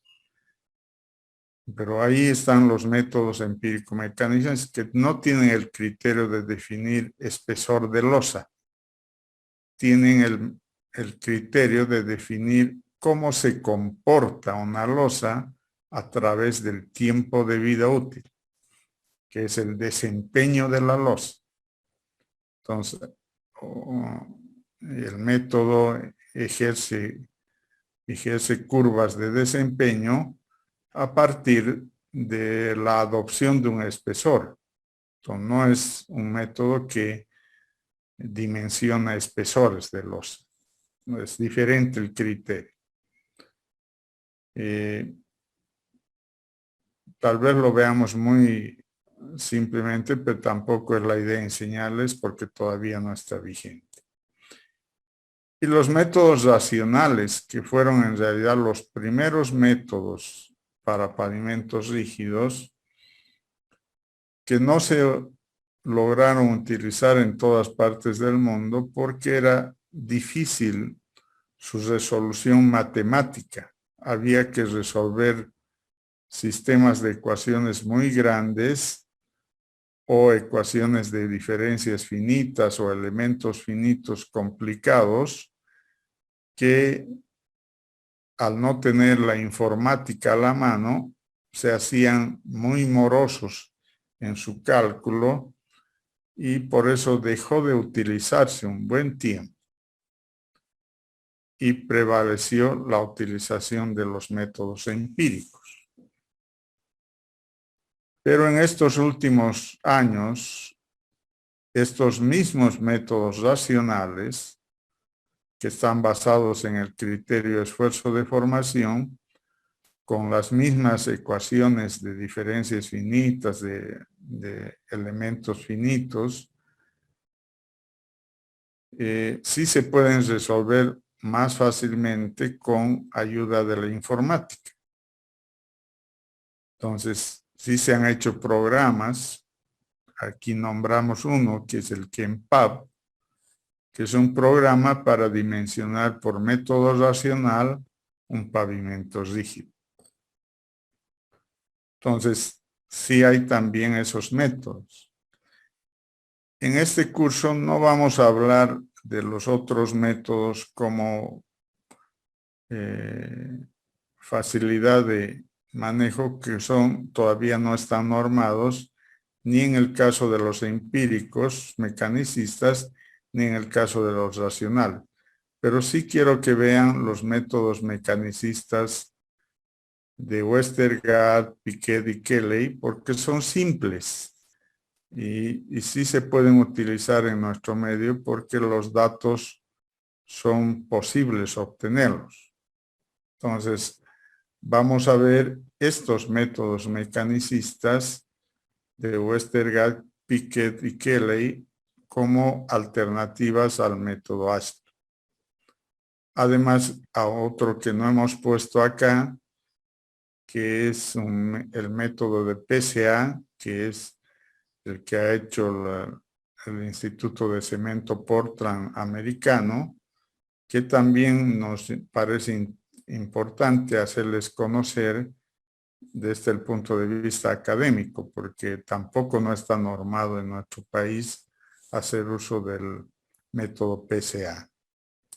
Pero ahí están los métodos empírico-mecanistas que no tienen el criterio de definir espesor de losa. Tienen el criterio de definir cómo se comporta una losa a través del tiempo de vida útil, que es el desempeño de la losa. Entonces, el método ejerce fíjese, curvas de desempeño a partir de la adopción de un espesor. Entonces, no es un método que dimensiona espesores de losa. Es diferente el criterio. Tal vez lo veamos muy simplemente, pero tampoco es la idea enseñarles porque todavía no está vigente. Y los métodos racionales, que fueron en realidad los primeros métodos para pavimentos rígidos, que no se lograron utilizar en todas partes del mundo porque era difícil su resolución matemática. Había que resolver sistemas de ecuaciones muy grandes o ecuaciones de diferencias finitas o elementos finitos complicados que al no tener la informática a la mano se hacían muy morosos en su cálculo y por eso dejó de utilizarse un buen tiempo y prevaleció la utilización de los métodos empíricos. Pero en estos últimos años, estos mismos métodos racionales, que están basados en el criterio de esfuerzo de formación, con las mismas ecuaciones de diferencias finitas, de elementos finitos, sí se pueden resolver más fácilmente con ayuda de la informática. Entonces, sí se han hecho programas. Aquí nombramos uno que es el KEMPAV, que es un programa para dimensionar por método racional un pavimento rígido. Entonces, sí hay también esos métodos. En este curso no vamos a hablar de los otros métodos como facilidad de manejo, que todavía no están normados, ni en el caso de los empíricos mecanicistas, ni en el caso de los racionales. Pero sí quiero que vean los métodos mecanicistas de Westergaard, Piquet y Kelly, porque son simples y sí se pueden utilizar en nuestro medio porque los datos son posibles obtenerlos. Entonces, vamos a ver estos métodos mecanicistas de Westergaard, Piquet y Kelly como alternativas al método Ashton. Además, a otro que no hemos puesto acá, que es el método de PCA, que es el que ha hecho el Instituto de Cemento Portland americano, que también nos parece importante hacerles conocer desde el punto de vista académico, porque tampoco no está normado en nuestro país hacer uso del método PCA,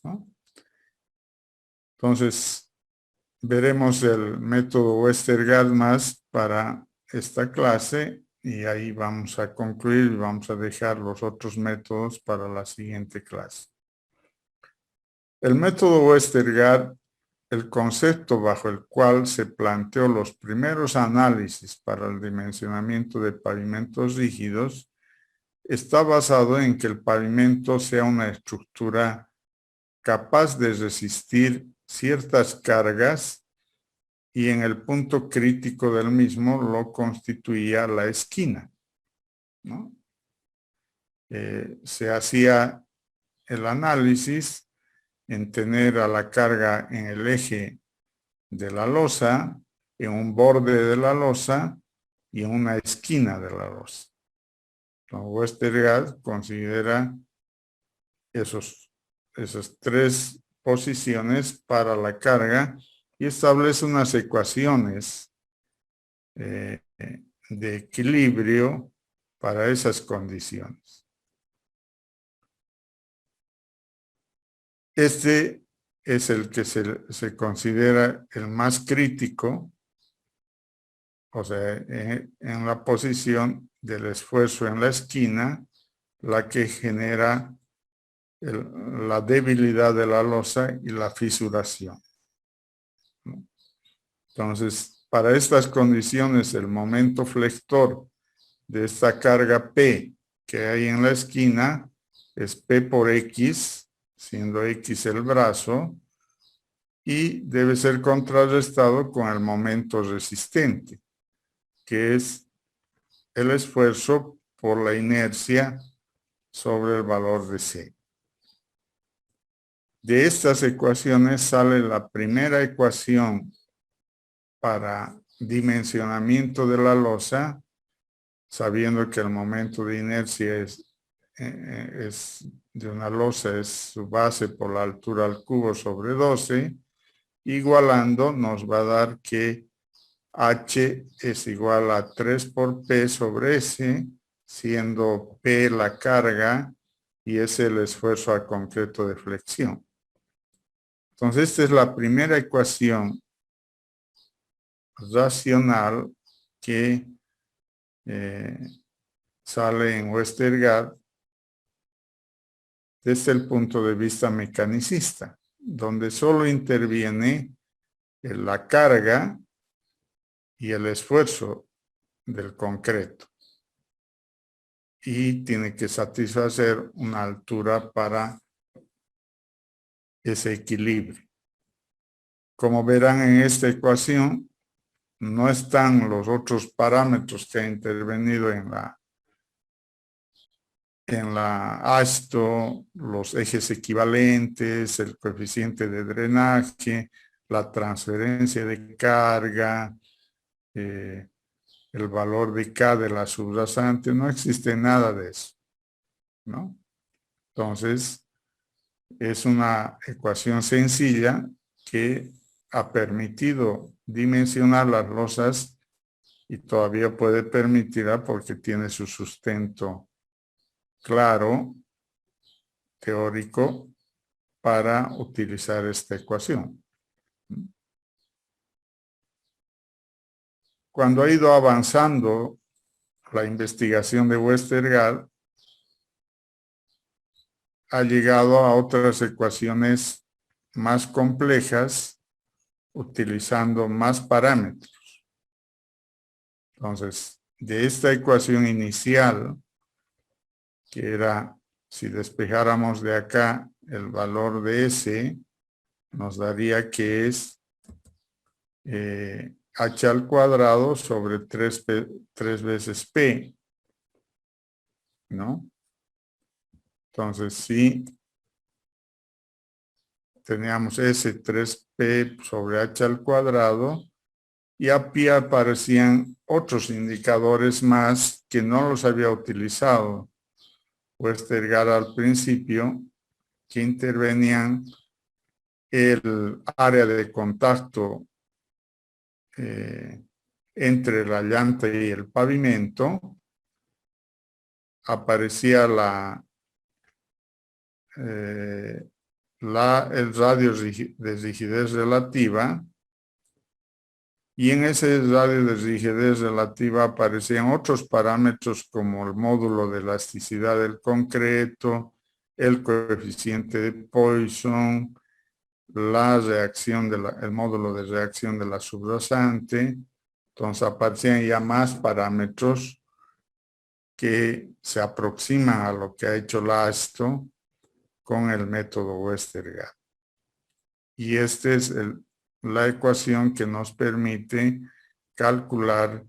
¿no? Entonces, veremos el método Westergaard más para esta clase y ahí vamos a concluir y vamos a dejar los otros métodos para la siguiente clase. El método Westergaard, el concepto bajo el cual se planteó los primeros análisis para el dimensionamiento de pavimentos rígidos, está basado en que el pavimento sea una estructura capaz de resistir ciertas cargas y en el punto crítico del mismo lo constituía la esquina, ¿no? Se hacía el análisis en tener a la carga en el eje de la losa, en un borde de la losa y en una esquina de la losa. Entonces, Westergaard considera esas tres posiciones para la carga y establece unas ecuaciones de equilibrio para esas condiciones. Este es el que se considera el más crítico, o sea, en la posición del esfuerzo en la esquina, la que genera la debilidad de la losa y la fisuración. Entonces, para estas condiciones, el momento flector de esta carga P que hay en la esquina es P por X, siendo X el brazo, y debe ser contrarrestado con el momento resistente, que es el esfuerzo por la inercia sobre el valor de C. De estas ecuaciones sale la primera ecuación para dimensionamiento de la losa, sabiendo que el momento de inercia es de una losa, es su base por la altura al cubo sobre 12, igualando nos va a dar que H es igual a 3 por P sobre S, siendo P la carga y S el esfuerzo al concreto de flexión. Entonces, esta es la primera ecuación racional que sale en Westergaard desde el punto de vista mecanicista, donde solo interviene la carga y el esfuerzo del concreto. Y tiene que satisfacer una altura para ese equilibrio. Como verán en esta ecuación, no están los otros parámetros que ha intervenido en la ASTO, los ejes equivalentes, el coeficiente de drenaje, la transferencia de carga, el valor de K de la subrasante, no existe nada de eso, ¿no? Entonces, es una ecuación sencilla que ha permitido dimensionar las losas y todavía puede permitirla porque tiene su sustento claro, teórico, para utilizar esta ecuación. Cuando ha ido avanzando la investigación de Westergaard, ha llegado a otras ecuaciones más complejas, utilizando más parámetros. Entonces, de esta ecuación inicial, que era, si despejáramos de acá el valor de S, nos daría que es H al cuadrado sobre 3 veces P, ¿no? Entonces, si teníamos S 3P sobre H al cuadrado, y aquí aparecían otros indicadores más que no los había utilizado Westergaard al principio, que intervenían el área de contacto entre la llanta y el pavimento, aparecía el radio de rigidez relativa, y en ese radio de rigidez relativa aparecían otros parámetros como el módulo de elasticidad del concreto, el coeficiente de Poisson, la reacción el módulo de reacción de la subrasante. Entonces aparecían ya más parámetros que se aproximan a lo que ha hecho la ASTO con el método Westergaard. Y esta es la ecuación que nos permite calcular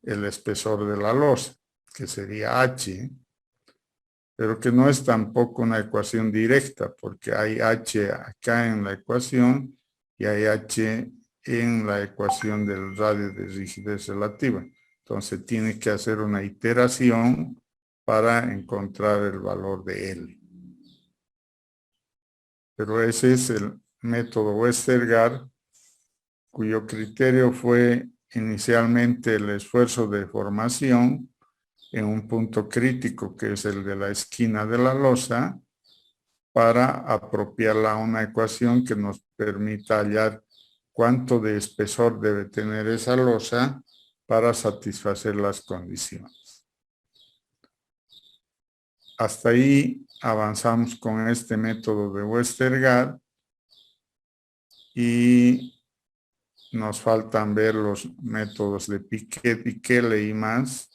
el espesor de la losa, que sería H, pero que no es tampoco una ecuación directa, porque hay H acá en la ecuación y hay H en la ecuación del radio de rigidez relativa. Entonces tiene que hacer una iteración para encontrar el valor de L. Pero ese es el método Westergaard, cuyo criterio fue inicialmente el esfuerzo de formación en un punto crítico que es el de la esquina de la losa, para apropiarla a una ecuación que nos permita hallar cuánto de espesor debe tener esa losa para satisfacer las condiciones. Hasta ahí avanzamos con este método de Westergaard y nos faltan ver los métodos de Piquet y Kelly y más,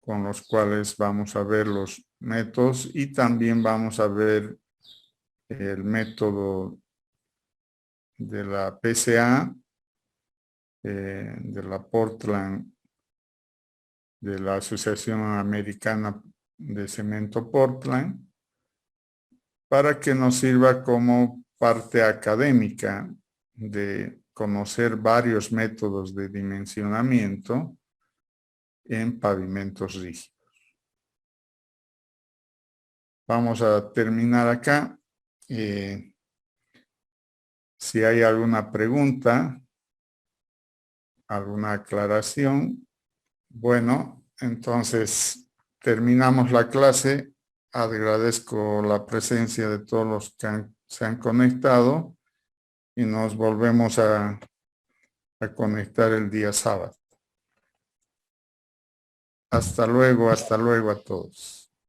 con los cuales vamos a ver los métodos, y también vamos a ver el método de la PCA, de la Portland, de la Asociación Americana de Cemento Portland, para que nos sirva como parte académica de conocer varios métodos de dimensionamiento en pavimentos rígidos. Vamos a terminar acá. Si hay alguna pregunta, alguna aclaración, bueno, entonces terminamos la clase. Agradezco la presencia de todos los que se han conectado y nos volvemos a conectar el día sábado. Hasta luego a todos.